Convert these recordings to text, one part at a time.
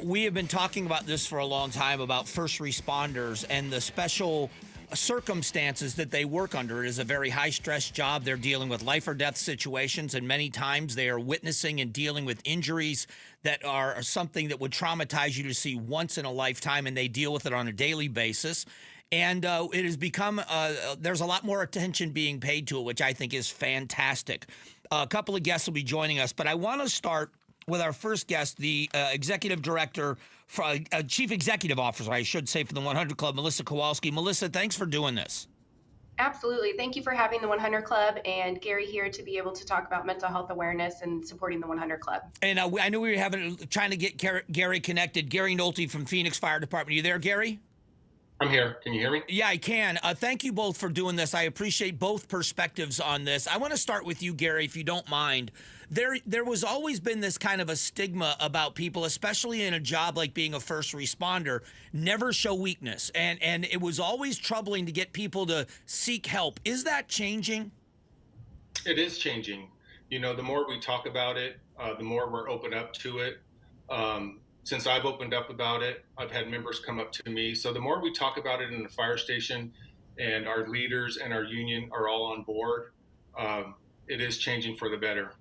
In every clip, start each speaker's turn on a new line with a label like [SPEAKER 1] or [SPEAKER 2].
[SPEAKER 1] we have been talking about this for a long time about first responders and the special circumstances that they work under. It is a very high-stress job. They're dealing with life or death situations, and many times they are witnessing and dealing with injuries that are something that would traumatize you to see once in a lifetime, and they deal with it on a daily basis. And it has become, there's a lot more attention being paid to it, which I think is fantastic. A couple of guests will be joining us, but I want to start with our first guest, the executive director, chief executive officer, I should say, for the 100 Club, Melisa Kowalski. Melissa, thanks for doing this.
[SPEAKER 2] Absolutely. Thank you for having the 100 Club and Gary here to be able to talk about mental health awareness and supporting the 100 Club.
[SPEAKER 1] And I knew we were trying to get Gary connected. Gary Nolte from Phoenix Fire Department. You there, Gary?
[SPEAKER 3] I'm here. Can you hear me?
[SPEAKER 1] Yeah, I can. Thank you both for doing this. I appreciate both perspectives on this. I want to start with you, Gary, if you don't mind. There was always been this kind of a stigma about people, especially in a job like being a first responder, never show weakness. And it was always troubling to get people to seek help. Is that changing?
[SPEAKER 3] It is changing. You know, the more we talk about it, the more we're open up to it. Since I've opened up about it, I've had members come up to me. So the more we talk about it in the fire station, and our leaders and our union are all on board, it is changing for the better.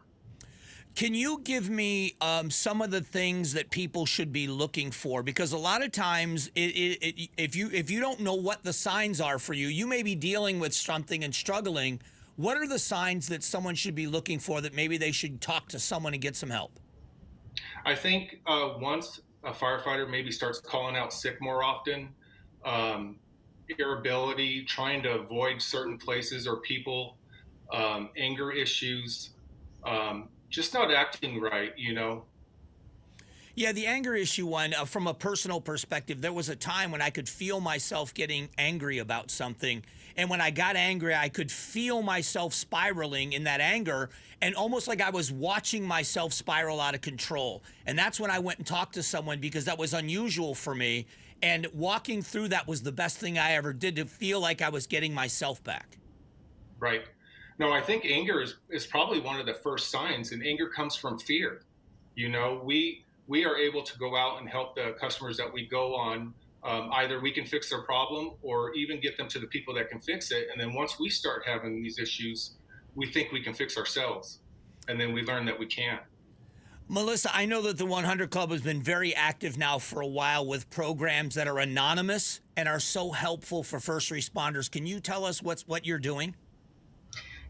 [SPEAKER 1] Can you give me some of the things that people should be looking for? Because a lot of times, if you don't know what the signs are for you, you may be dealing with something and struggling. What are the signs that someone should be looking for that maybe they should talk to someone and get some help?
[SPEAKER 3] I think once a firefighter maybe starts calling out sick more often, irritability, trying to avoid certain places or people, anger issues, just not acting right, you know.
[SPEAKER 1] Yeah, the anger issue one, from a personal perspective, there was a time when I could feel myself getting angry about something. And when I got angry, I could feel myself spiraling in that anger, and almost like I was watching myself spiral out of control. And that's when I went and talked to someone, because that was unusual for me. And walking through that was the best thing I ever did, to feel like I was getting myself back.
[SPEAKER 3] Right. No, I think anger is probably one of the first signs, and anger comes from fear. You know, we are able to go out and help the customers that we go on. Either we can fix their problem or even get them to the people that can fix it. And then once we start having these issues, we think we can fix ourselves. And then we learn that we can't.
[SPEAKER 1] Melissa, I know that the 100 Club has been very active now for a while with programs that are anonymous and are so helpful for first responders. Can you tell us what you're doing?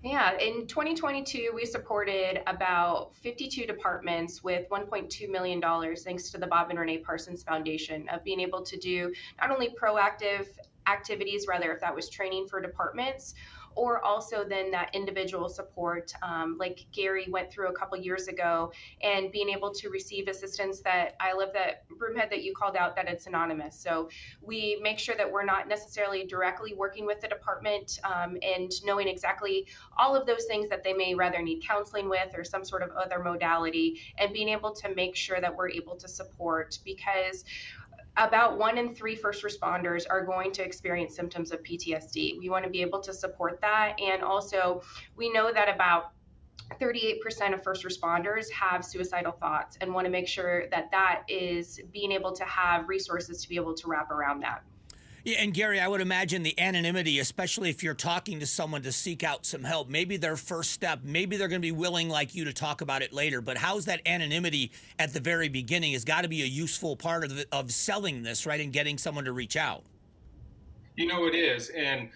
[SPEAKER 2] Yeah, in 2022, we supported about 52 departments with $1.2 million, thanks to the Bob and Renee Parsons Foundation, of being able to do not only proactive activities, rather if that was training for departments, or also then that individual support, like Gary went through a couple years ago, and being able to receive assistance. That I love that, Broomhead, that you called out, that it's anonymous. So we make sure that we're not necessarily directly working with the department, and knowing exactly all of those things that they may rather need counseling with or some sort of other modality, and being able to make sure that we're able to support, because about 1 in 3 first responders are going to experience symptoms of PTSD. We want to be able to support that. And also, we know that about 38% of first responders have suicidal thoughts, and want to make sure that that is being able to have resources to be able to wrap around that.
[SPEAKER 1] Yeah, and Gary, I would imagine the anonymity, especially if you're talking to someone to seek out some help, maybe their first step, maybe they're going to be willing like you to talk about it later, but how's that anonymity at the very beginning has got to be a useful part of selling this, right, and getting someone to reach out.
[SPEAKER 3] You know, it is. And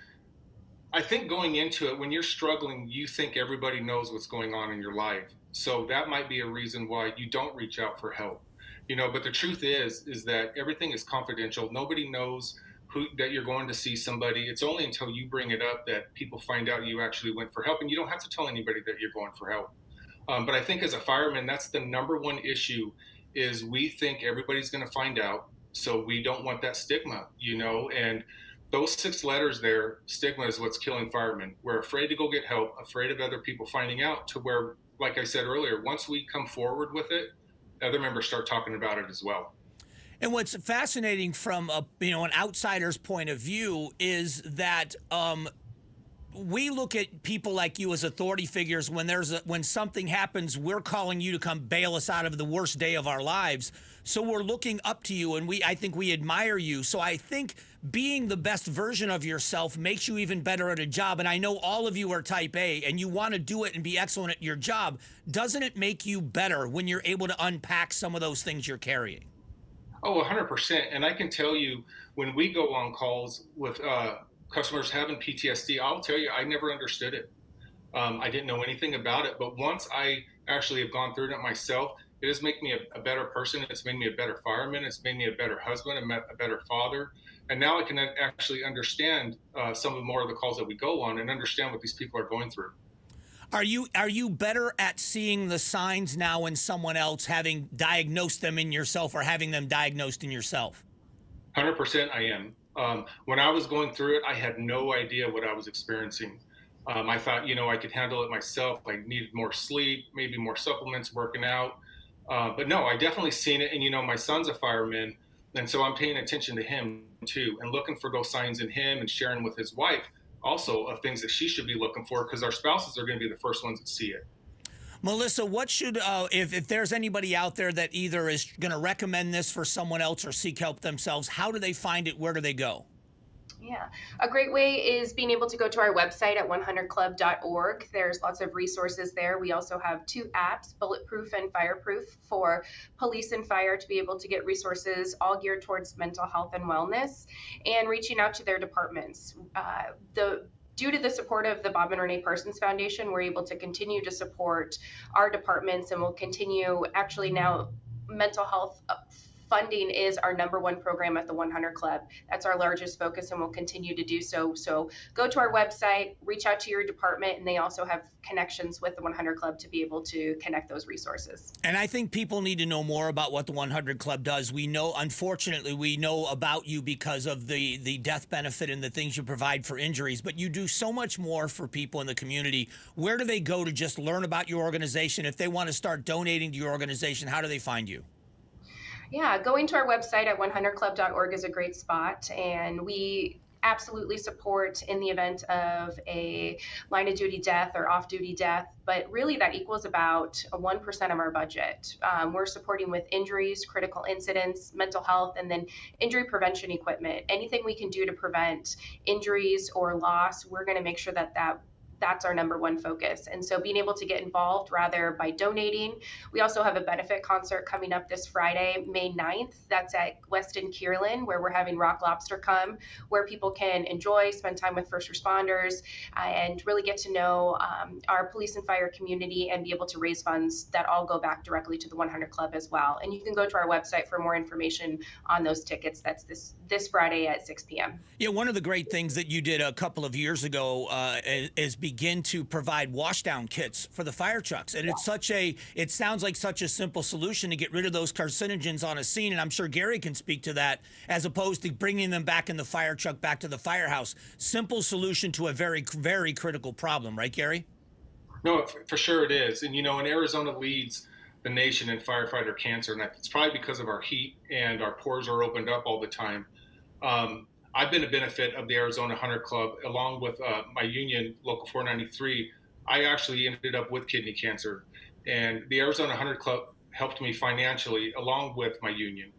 [SPEAKER 3] I think going into it, when you're struggling, you think everybody knows what's going on in your life. So that might be a reason why you don't reach out for help. You know, but the truth is that everything is confidential. Nobody knows that you're going to see somebody. It's only until you bring it up that people find out you actually went for help, and you don't have to tell anybody that you're going for help. But I think as a fireman, that's the number one issue, is we think everybody's going to find out. So we don't want that stigma, you know, and those 6 letters there, stigma, is what's killing firemen. We're afraid to go get help, afraid of other people finding out, to where, like I said earlier, once we come forward with it, other members start talking about it as well.
[SPEAKER 1] And what's fascinating from an outsider's point of view is that we look at people like you as authority figures. When something happens, we're calling you to come bail us out of the worst day of our lives. So we're looking up to you, and I think we admire you. So I think being the best version of yourself makes you even better at a job. And I know all of you are type A, and you want to do it and be excellent at your job. Doesn't it make you better when you're able to unpack some of those things you're carrying?
[SPEAKER 3] Oh, 100%. And I can tell you, when we go on calls with customers having PTSD, I'll tell you, I never understood it. I didn't know anything about it. But once I actually have gone through it myself, it has made me a better person. It's made me a better fireman. It's made me a better husband, a better father. And now I can actually understand some of more of the calls that we go on and understand what these people are going through.
[SPEAKER 1] Are you better at seeing the signs now in someone else, having diagnosed them in yourself or having them diagnosed in yourself?
[SPEAKER 3] 100% I am. When I was going through it, I had no idea what I was experiencing. I thought, I could handle it myself. I needed more sleep, maybe more supplements, working out. But no, I definitely seen it. And, my son's a fireman. And so I'm paying attention to him too, and looking for those signs in him and sharing with his wife also of things that she should be looking for, because our spouses are going to be the first ones that see it.
[SPEAKER 1] Melissa, what should, if there's anybody out there that either is going to recommend this for someone else or seek help themselves, how do they find it? Where do they go?
[SPEAKER 2] Yeah, a great way is being able to go to our website at 100club.org. There's lots of resources there. We also have 2 apps, Bulletproof and Fireproof, for police and fire to be able to get resources all geared towards mental health and wellness and reaching out to their departments. Due to the support of the Bob and Renee Parsons Foundation, we're able to continue to support our departments, and we'll continue, actually now, mental health funding is our #1 program at the 100 Club. That's our largest focus, and we'll continue to do so. So go to our website, reach out to your department, and they also have connections with the 100 Club to be able to connect those resources.
[SPEAKER 1] And I think people need to know more about what the 100 Club does. We know, unfortunately, we know about you because of the death benefit and the things you provide for injuries, but you do so much more for people in the community. Where do they go to just learn about your organization? If they want to start donating to your organization, how do they find you?
[SPEAKER 2] Yeah, going to our website at 100club.org is a great spot, and we absolutely support in the event of a line of duty death or off duty death, but really that equals about 1% of our budget. We're supporting with injuries, critical incidents, mental health, and then injury prevention equipment. Anything we can do to prevent injuries or loss, we're going to make sure that's our #1 focus. And so being able to get involved rather by donating. We also have a benefit concert coming up this Friday, May 9th. That's at Weston Kierland, where we're having Rock Lobster come, where people can enjoy, spend time with first responders, and really get to know our police and fire community and be able to raise funds that all go back directly to the 100 Club as well. And you can go to our website for more information on those tickets. That's this Friday at 6 p.m.
[SPEAKER 1] Yeah, one of the great things that you did a couple of years ago is begin to provide washdown kits for the fire trucks. And it sounds like such a simple solution to get rid of those carcinogens on a scene. And I'm sure Gary can speak to that, as opposed to bringing them back in the fire truck, back to the firehouse. Simple solution to a very, very critical problem, right, Gary?
[SPEAKER 3] No, for sure it is. And, and Arizona leads the nation in firefighter cancer. And it's probably because of our heat and our pores are opened up all the time. I've been a benefit of the Arizona 100 Club, along with my union, Local 493. I actually ended up with kidney cancer, and the Arizona 100 Club helped me financially, along with my union.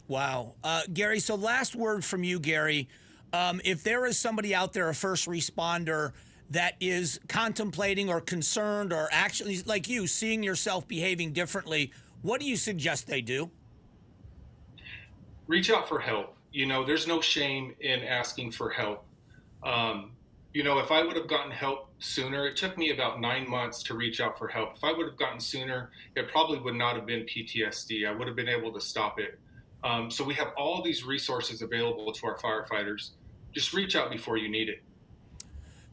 [SPEAKER 1] Wow. Gary, so last word from you, Gary. If there is somebody out there, a first responder, that is contemplating or concerned or actually, like you, seeing yourself behaving differently, what do you suggest they do?
[SPEAKER 3] Reach out for help. There's no shame in asking for help. If I would have gotten help sooner, it took me about 9 months to reach out for help. If I would have gotten sooner, it probably would not have been PTSD. I would have been able to stop it. So we have all these resources available to our firefighters. Just reach out before you need it.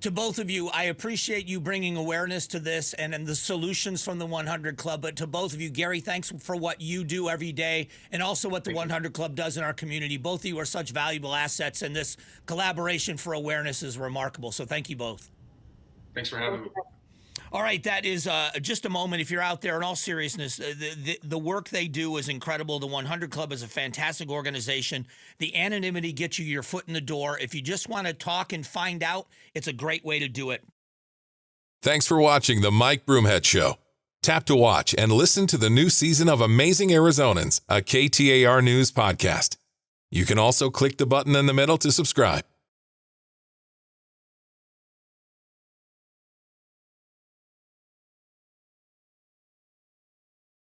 [SPEAKER 1] To both of you, I appreciate you bringing awareness to this and the solutions from the 100 Club. But to both of you, Gary, thanks for what you do every day and also what the 100 Club does in our community. Both of you are such valuable assets, and this collaboration for awareness is remarkable. So thank you both.
[SPEAKER 3] Thanks for having me.
[SPEAKER 1] All right, that is just a moment. If you're out there, in all seriousness, the work they do is incredible. The 100 Club is a fantastic organization. The anonymity gets you your foot in the door. If you just want to talk and find out, it's a great way to do it.
[SPEAKER 4] Thanks for watching the Mike Broomhead Show. Tap to watch and listen to the new season of Amazing Arizonans, a KTAR News podcast. You can also click the button in the middle to subscribe.